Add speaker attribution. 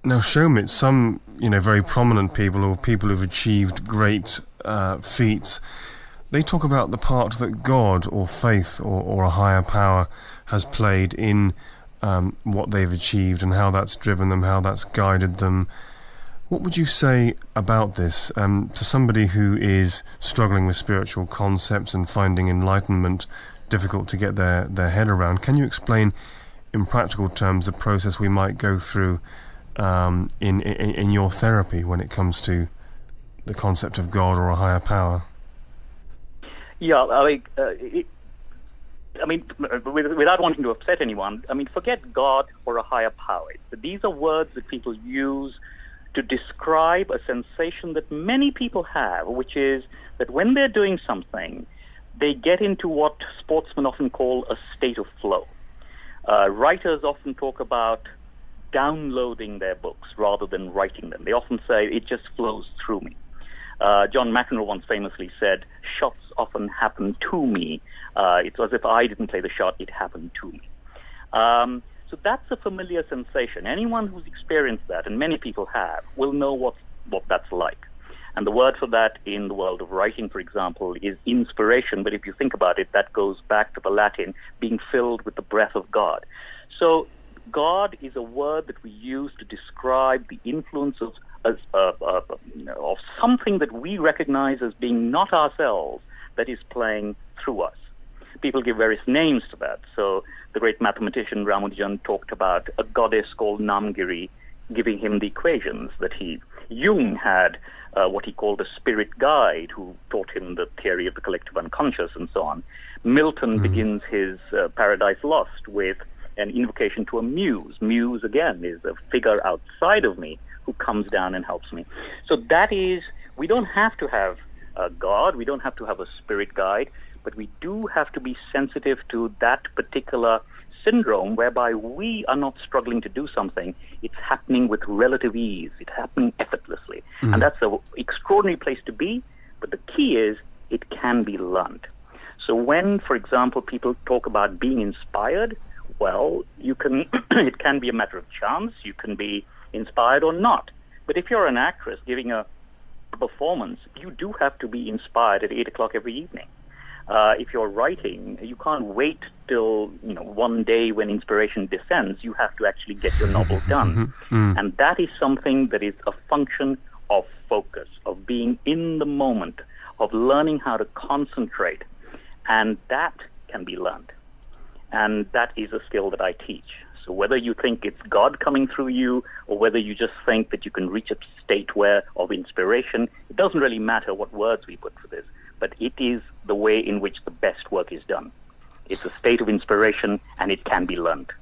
Speaker 1: Now, Shomit, some, very prominent people or people who've achieved great feats, they talk about the part that God or faith or a higher power has played in what they've achieved and how that's driven them, how that's guided them. What would you say about this to somebody who is struggling with spiritual concepts and finding enlightenment difficult to get their head around? Can you explain in practical terms the process we might go through in your therapy when it comes to the concept of God or a higher power?
Speaker 2: Yeah, without wanting to upset anyone, forget God or a higher power. These are words that people use to describe a sensation that many people have, which is that when they're doing something, they get into what sportsmen often call a state of flow. Writers often talk about downloading their books rather than writing them. They often say, it just flows through me. John McEnroe once famously said, shots often happen to me. It's as if I didn't play the shot, it happened to me. So that's a familiar sensation. Anyone who's experienced that, and many people have, will know what that's like. And the word for that in the world of writing, for example, is inspiration. But if you think about it, that goes back to the Latin, being filled with the breath of God. So God is a word that we use to describe the influence of something that we recognize as being not ourselves, that is playing through us. People give various names to that. So the great mathematician Ramanujan talked about a goddess called Namgiri giving him the equations that Jung had what he called a spirit guide who taught him the theory of the collective unconscious and so on. Milton begins his Paradise Lost with an invocation to a muse. Muse, again, is a figure outside of me who comes down and helps me. So that is, we don't have to have a God, we don't have to have a spirit guide, but we do have to be sensitive to that particular syndrome whereby we are not struggling to do something. It's happening with relative ease. It's happening effortlessly. And that's an extraordinary place to be, but the key is it can be learned. So when, for example, people talk about being inspired, well, it can be a matter of chance. You can be inspired or not. But if you're an actress giving a performance, you do have to be inspired at 8 o'clock every evening. If you're writing, you can't wait till one day when inspiration descends. You have to actually get your novel done. And that is something that is a function of focus, of being in the moment, of learning how to concentrate. And that can be learned. And that is a skill that I teach. So whether you think it's God coming through you or whether you just think that you can reach a state of inspiration, it doesn't really matter what words we put for this, but it is the way in which the best work is done. It's a state of inspiration and it can be learned.